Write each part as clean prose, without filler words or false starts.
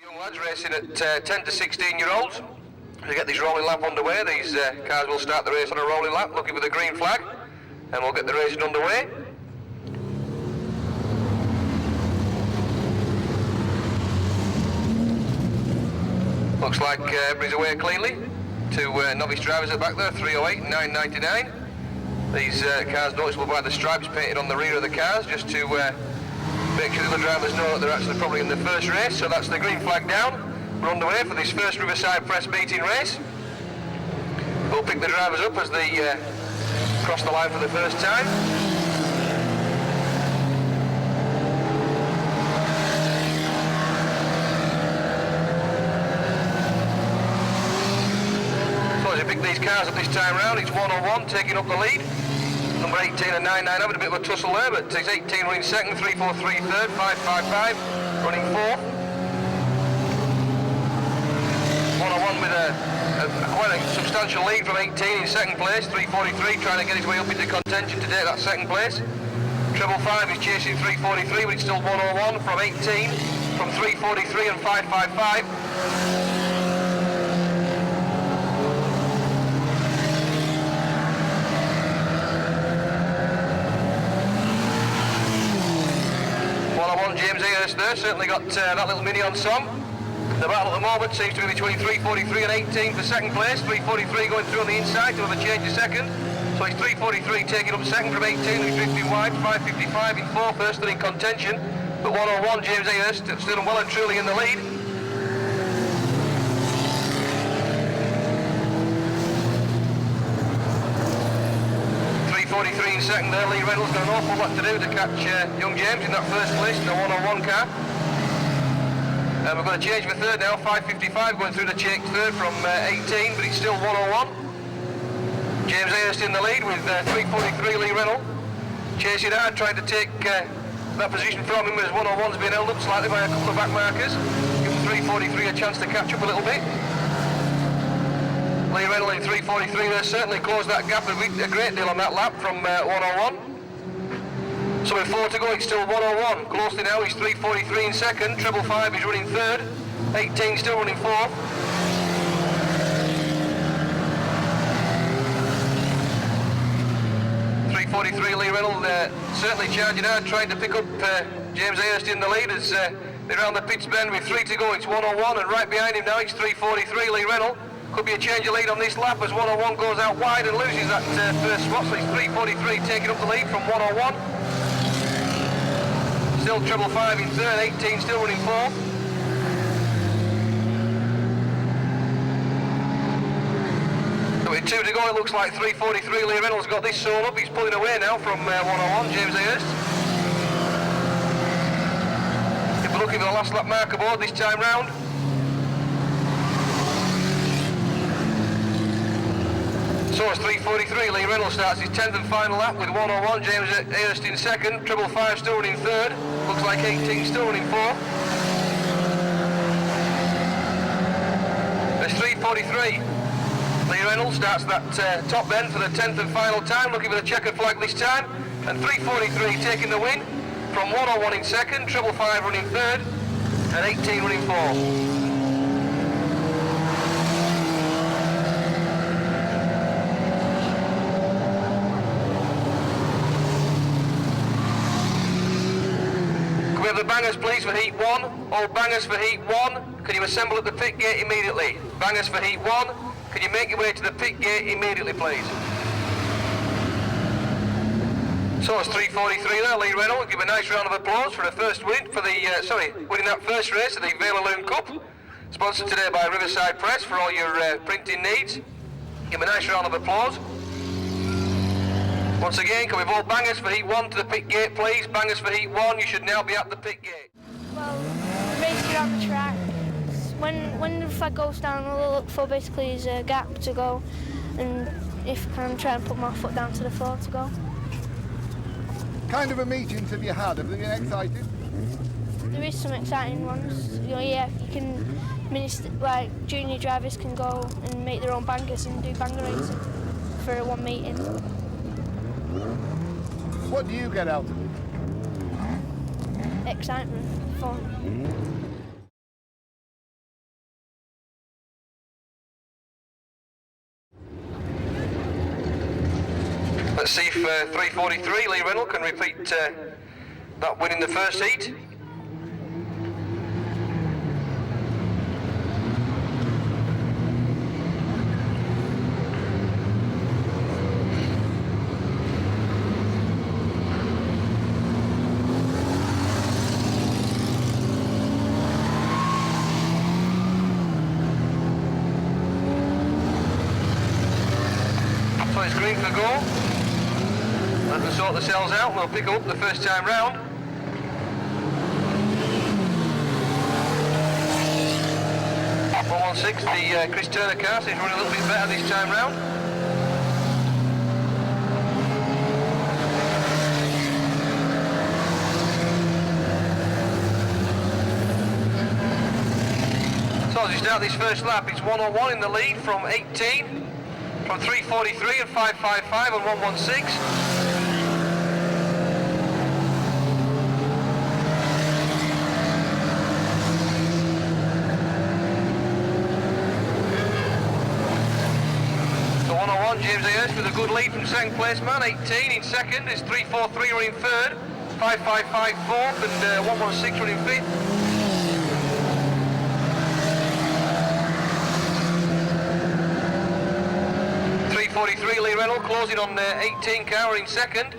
Young lads racing at 10 to 16 year olds. To get this rolling lap underway, these cars will start the race on a rolling lap, looking for the green flag, and we'll get the racing underway. Looks like everybody's away cleanly. Two novice drivers at the back there, 308 and 999. These cars noticeable by the stripes painted on the rear of the cars, just to make sure the other drivers know that they're actually probably in the first race. So that's the green flag down. We're underway for this first Riverside Press Meeting race. We'll pick the drivers up as they cross the line for the first time. So as we pick these cars up this time round, it's 101 taking up the lead. Number 18 and 99 having a bit of a tussle there, but it's 18 running second, 343 third, 555 running fourth. 101 with quite a substantial lead from 18 in second place, 343 trying to get his way up into contention to take that second place. Treble 5 is chasing 343, but it's still 101 from 18, from 343 and 555. James Ayers there, certainly got that little mini on song. The battle at the moment seems to be between 343 and 18 for second place. 343 going through on the inside to have a change to second. So it's 343 taking up second from 18, who's drifting wide. 555 in fourth, first and in contention. But 101, James Ayers still well and truly in the lead. In second there, Lee Reynolds got an awful lot to do to catch young James in that first place in the 101 car. And we've got a change for third now, 555 going through the change third from 18, but it's still 101. James Ayers in the lead with 343 Lee Reynolds. Chasing hard, trying to take that position from him as 101's been held up slightly by a couple of back markers. Giving 343 a chance to catch up a little bit. Lee Reynolds in 343 there certainly closed that gap a great deal on that lap from 101. So with 4 to go, it's still 101. Closely now, he's 343 in second. Treble 5 is running third. 18 still running fourth. Lee Reynolds certainly charging hard, trying to pick up James Ayers in the lead as they're around the pits bend with 3 to go. It's 101, and right behind him now it's 343 Lee Reynolds. Could be a change of lead on this lap as 101 goes out wide and loses that first spot. So it's 343 taking up the lead from 101. Still treble 5 in third, 18 still running fourth. So with 2 to go, it looks like 343 Lee Reynolds got this sewn up. He's pulling away now from 101, James Ayers. If we're looking for the last lap marker board this time round. So it's 343, Lee Reynolds starts his 10th and final lap with 101, James Ayers in second, treble 5 still running third, looks like 18 still running fourth. There's 343, Lee Reynolds starts that top end for the 10th and final time, looking for the checkered flag this time, and 343 taking the win, from 101 in second, treble 5 running third, and 18 running fourth. We have the bangers please for heat 1. All bangers for heat 1. Can you assemble at the pit gate immediately? Bangers for heat 1. Can you make your way to the pit gate immediately please? So it's 343 there, Lee Reynolds. Give a nice round of applause for the first win, for the, winning that first race of the Vale of Lune Cup. Sponsored today by Riverside Press for all your printing needs. Give a nice round of applause. Once again, can we have all bangers for heat 1 to the pit gate, please? Bangers for heat 1, you should now be at the pit gate. Well, racing around the track, when the flag goes down, all I look for basically is a gap to go, and if I can, try and put my foot down to the floor to go. Kind of a meetings have you had? Have they been exciting? There is some exciting ones. You know, yeah, you can, like junior drivers can go and make their own bangers and do banger racing for one meeting. What do you get out of it? Excitement, fun. see if 343 Lee Reynolds can repeat that win in the first heat. So it's green for go. Let them sort the cells out. We'll pick up the first time round. The Chris Turner car is running a little bit better this time round. So as we start this first lap, it's 101 in the lead from 18. From 343 and 555 and 116. So 101, James Ayers with a good lead from second place man. 18 in second is 343 running third. 555 fourth and 116 running fifth. 43 Lee Reynolds closing on 18 car in second,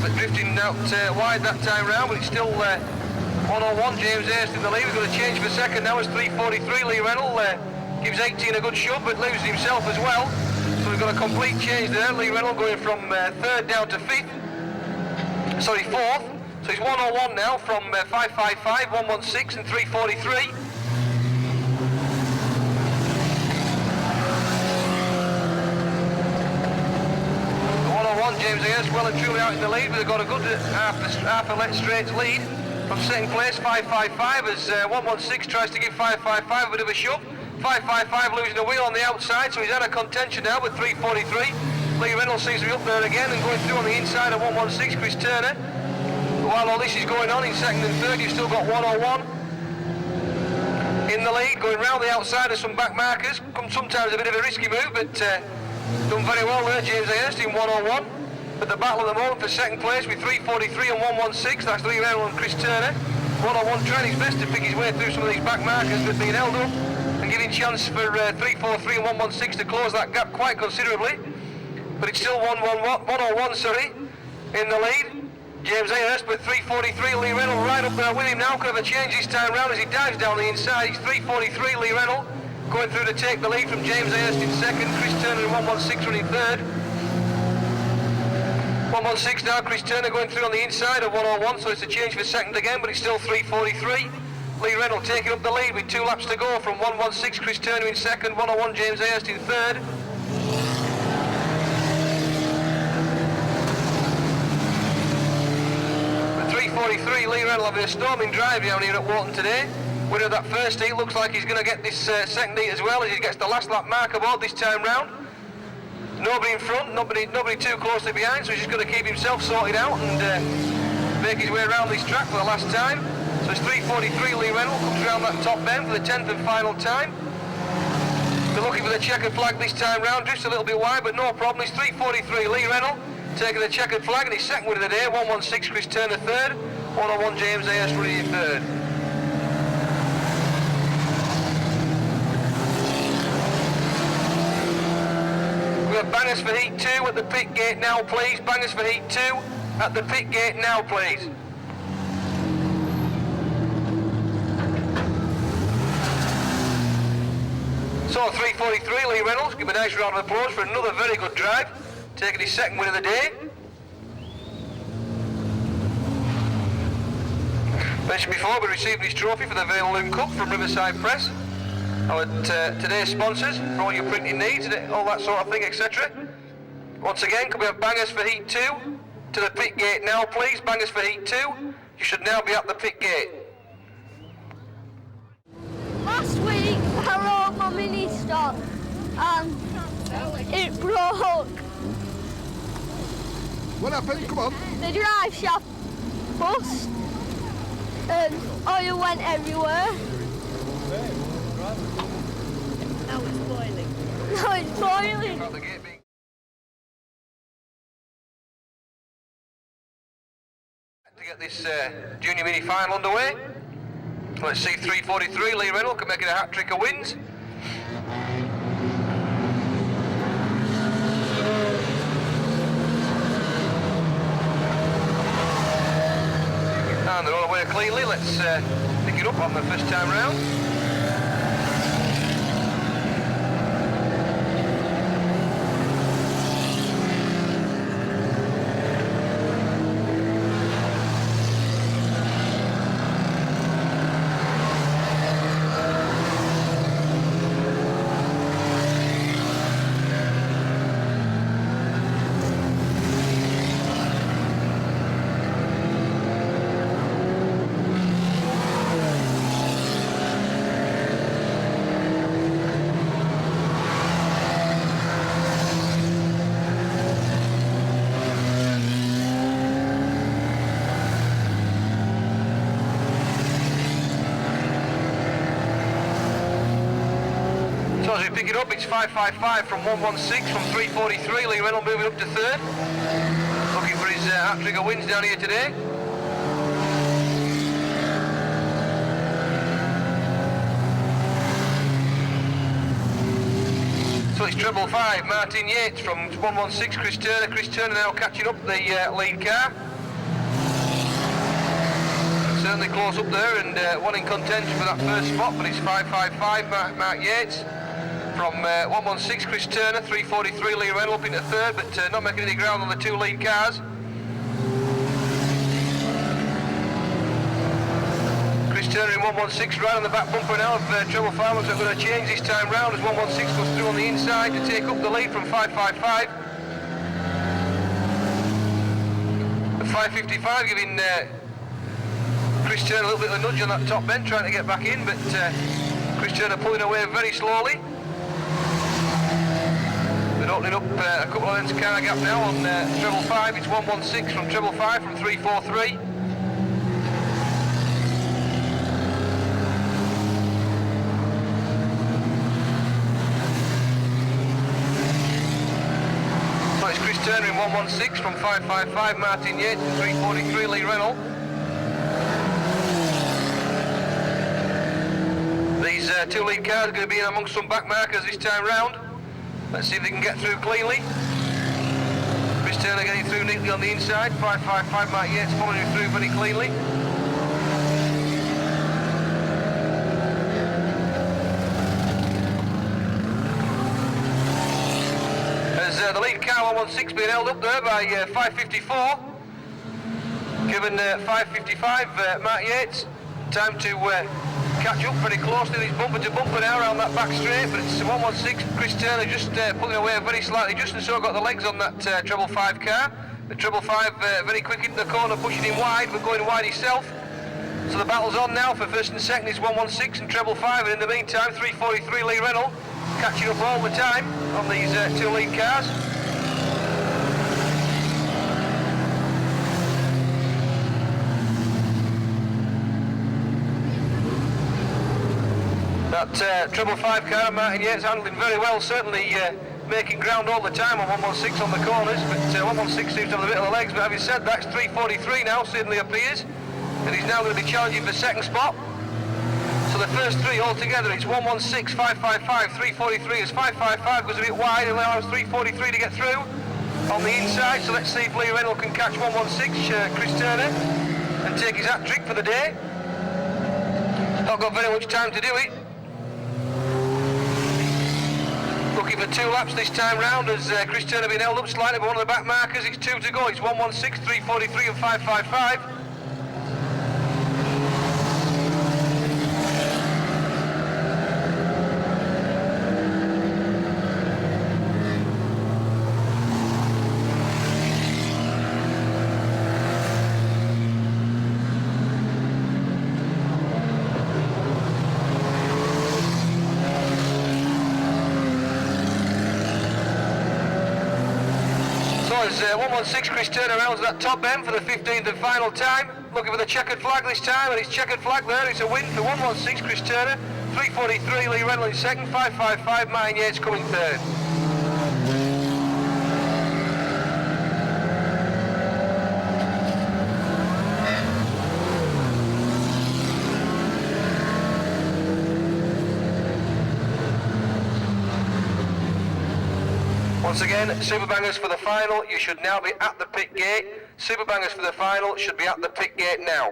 but drifting out wide that time round, but it's still 101 James Ayers in the lead. We've got a change for second now as 343 Lee Reynolds gives 18 a good shove but loses himself as well, so we've got a complete change there. Lee Reynolds going from third down to fourth, so it's 101 now from 555, 116 and 343. James Ayers well and truly out in the lead, but they've got a good half a straight lead from second place. 555 as 116 tries to give 555 a bit of a shove. 555 losing a wheel on the outside, so he's out of contention now with 343. Lee Reynolds seems to be up there again and going through on the inside of 116 Chris Turner. But while all this is going on, in second and third you've still got 101 in the lead, going round the outside of some back markers. Sometimes a bit of a risky move, but done very well there, James Ayers in 101. But the battle at the moment for second place with 343 and 116, that's Lee Reynolds and Chris Turner. 101 trying his best to pick his way through some of these back markers that are being held up and giving chance for 343 and 116 to close that gap quite considerably. But it's still 101 in the lead. James Ayers, but 343 Lee Reynolds right up there with him now. Could have a change this time round as he dives down the inside. It's 343 Lee Reynolds going through to take the lead from James Ayers in second. Chris Turner in 116 running third. 116 now, Chris Turner going through on the inside of 101, so it's a change for second again, but it's still 343. Lee Reynolds taking up the lead with 2 laps to go from 116, Chris Turner in second, 101 James Ayers in third. With 343, Lee Reynolds having a storming drive down here at Warton today. Winner of that first heat, looks like he's going to get this second heat as well as he gets the last lap marker board this time round. Nobody in front, nobody too closely behind, so he's just got to keep himself sorted out and make his way around this track for the last time. So it's 343 Lee Reynolds comes around that top bend for the 10th and final time. They're looking for the checkered flag this time round, just a little bit wide, but no problem. It's 343 Lee Reynolds taking the checkered flag and his second win of the day. 116 Chris Turner third, 101 James Ayers running in third. We have bangers for heat 2 at the pit gate now, please. Bangers for heat 2 at the pit gate now, please. So 343 Lee Reynolds, give a nice round of applause for another very good drive, taking his second win of the day. Mentioned before, we received his trophy for the Vale of Lune Cup from Riverside Press. Our today's sponsors for all your printing needs, all that sort of thing, etc. Once again, can we have bangers for heat 2 to the pit gate now, please? Bangers for heat 2. You should now be at the pit gate. Last week I rode my Ministox and it broke. What happened? Come on. The drive shaft bust and oil went everywhere. Now it's boiling. Now it's boiling. Get this junior mini final underway. Let's see 343 Lee Reynolds can make it a hat trick of wins. And they're all away cleanly. Let's pick it up on the first time round. As we pick it up, it's 555 from 116 from 343. Lee Reynolds moving up to third. Looking for his hat trick of wins down here today. So it's treble 5, Martin Yates from 116, Chris Turner. Chris Turner now catching up the lead car. Certainly close up there and one in contention for that first spot, but it's 555 Mark Yates. From 116 Chris Turner, 343 Lee Reynolds up into third, but not making any ground on the two lead cars. Chris Turner in 116 right on the back bumper now of treble 5. Looks like we're going to change this time round as 116 goes through on the inside to take up the lead from 555. The 555 giving Chris Turner a little bit of a nudge on that top bend, trying to get back in, but Chris Turner pulling away very slowly. They're opening up a couple of lengths car gap now on treble 5. It's 116 from treble 5 from 343. So it's Chris Turner in 116 from 555 Martin Yates and 343 Lee Reynolds. These two lead cars are going to be in amongst some back markers this time round. Let's see if they can get through cleanly. Chris Turner getting through neatly on the inside. 555 Mark Yates following him through very cleanly. As the lead car 116 being held up there by 554. Given 555 Mark Yates time to catch up pretty closely. It's bumper to bumper now around that back straight, but it's 116. Chris Turner just pulling away very slightly, just and so got the legs on that treble 5 car. The treble 5 very quick into the corner, pushing him wide, but going wide himself. So the battle's on now for first and second. It's 116 and treble 5, and in the meantime 343 Lee Reynolds catching up all the time on these two lead cars. That treble 5 car, Martin Yates handling very well, certainly making ground all the time on 116 on the corners, but 116 seems to have a bit of the legs, but having said that, it's 343 now, suddenly appears, and he's now going to be challenging for second spot. So the first three altogether, it's 116, 555, 343, as 555 goes a bit wide and allows 343 to get through on the inside, so let's see if Lee Reynolds can catch 116, Chris Turner, and take his hat trick for the day. Not got very much time to do it. Looking for 2 laps this time round as Chris Turner being held up slightly by one of the back markers. It's 2 to go. It's 116, 343 and 555. As 116 Chris Turner rounds that top end for the 15th and final time. Looking for the checkered flag this time, and it's checkered flag there. It's a win for 116 Chris Turner, 343 Lee Reynolds in second, 555 Martin Yates coming third. Once again, super bangers for the final. You should now be at the pit gate. Super bangers for the final should be at the pit gate now.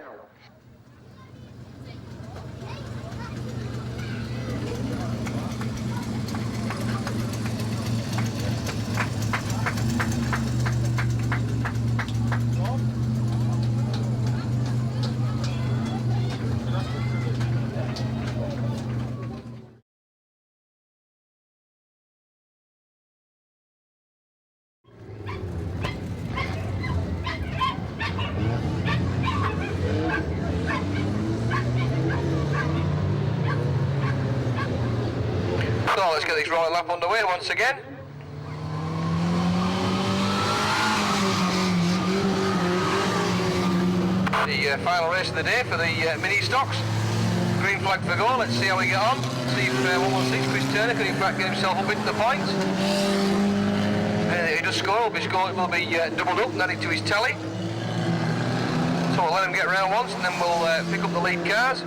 So let's get this rolling lap underway once again. The final race of the day for the Ministox. Green flag for go, let's see how we get on. See if 116 Chris Turner can in fact get himself up into the points. If he does score, will be doubled up and added to his tally. So we'll let him get around once and then we'll pick up the lead cars.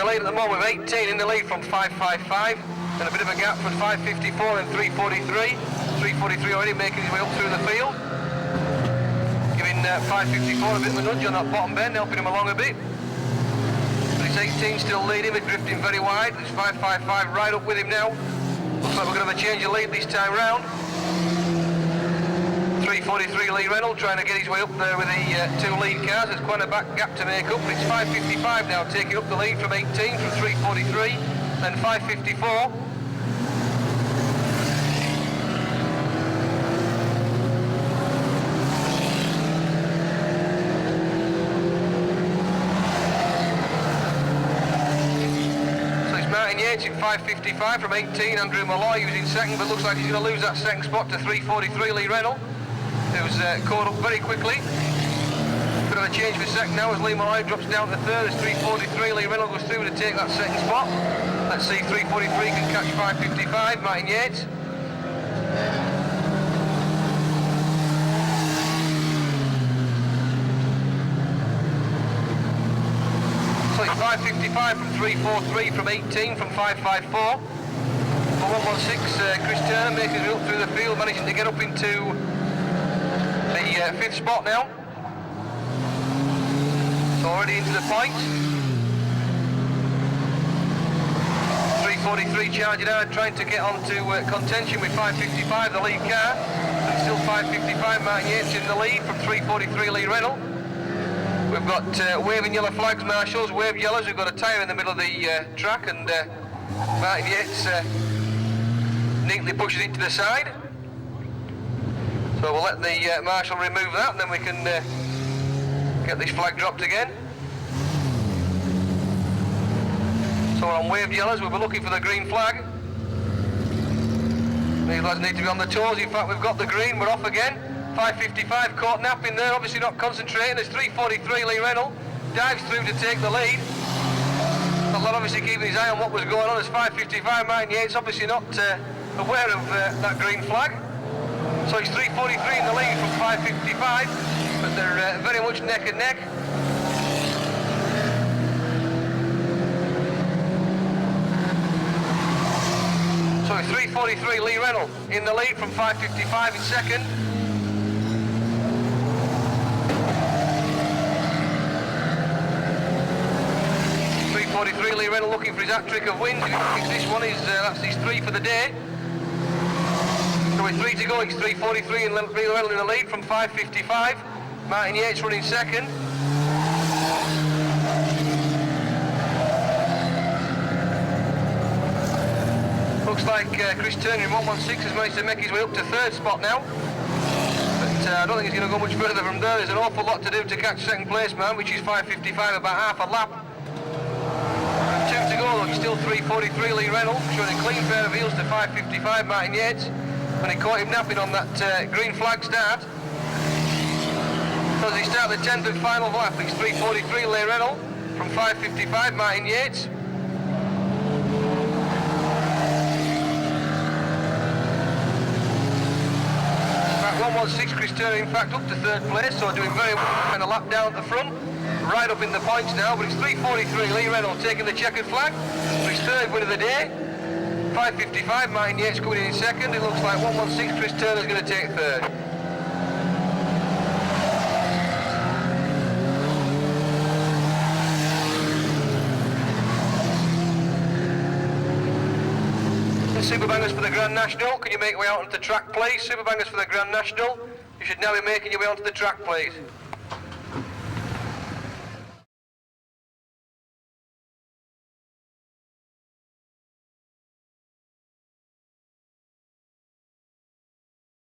At the moment with 18 in the lead from 555 and a bit of a gap from 554 and 343. 343 already making his way up through the field, giving 554 a bit of a nudge on that bottom bend, helping him along a bit. But it's 18 still leading, but drifting very wide. It's 555 right up with him now. Looks like we're going to have a change of lead this time round. 343 Lee Reynolds trying to get his way up there with the two lead cars. There's quite a back gap to make up, but it's 555 now, taking up the lead from 18 from 343, then 554. So it's Martin Yates in 555 from 18, Andrew Malloy who's in second, but looks like he's going to lose that second spot to 343 Lee Reynolds, who's caught up very quickly. Bit of a change for second now as Lee Malloy drops down to third as 343. Lee Reynolds goes through to take that second spot. Let's see if 343 can catch 555, Martin Yates. So it's 555 from 343 from 18 from 554. For 116, Chris Turner making his way up through the field, managing to get up into the fifth spot now. So already into the points. 343 charging hard, trying to get onto contention with 555, the lead car. But still 555, Martin Yates in the lead from 343 Lee Reynolds. We've got waving yellow flags, marshals, wave yellows. We've got a tyre in the middle of the track, and Martin Yates neatly pushes it to the side. So we'll let the marshal remove that and then we can get this flag dropped again. So we're on waved yellows, we'll be looking for the green flag. These lads need to be on the toes. In fact, we've got the green, we're off again. 555 caught napping there, obviously not concentrating. There's 343 Lee Reynolds, dives through to take the lead. That lad obviously keeping his eye on what was going on. There's 555 Martin Yates, obviously not aware of that green flag. So it's 343 in the lead from 555, but they're very much neck and neck. So it's 343 Lee Reynolds in the lead from 555 in second. Lee Reynolds looking for his hat-trick of wins. If he thinks this one is, that's his 3 for the day. So with 3 to go, it's 343 and Lee Reynolds in the lead from 555. Martin Yates running second. Looks like Chris Turner in 116 has managed to make his way up to third spot now. But I don't think he's going to go much further from there. There's an awful lot to do to catch second place, man, which is 555, about half a lap. 2 to go, look, still 343 Lee Reynolds, showing a clean pair of heels to 555 Martin Yates, when he caught him napping on that green flag start. So as he start the 10th and final lap, it's 343 Lee Reynolds from 555 Martin Yates. About 116 Chris Turner, in fact, up to third place, so doing very well, kind of lap down at the front, right up in the points now, but it's 3:43, Lee Reynolds taking the checkered flag for his third win of the day. 5:55, Martin Yates coming in second. It looks like 116 Chris Turner's going to take third. Superbangers for the Grand National, can you make your way out onto the track please? Superbangers for the Grand National, you should now be making your way onto the track please.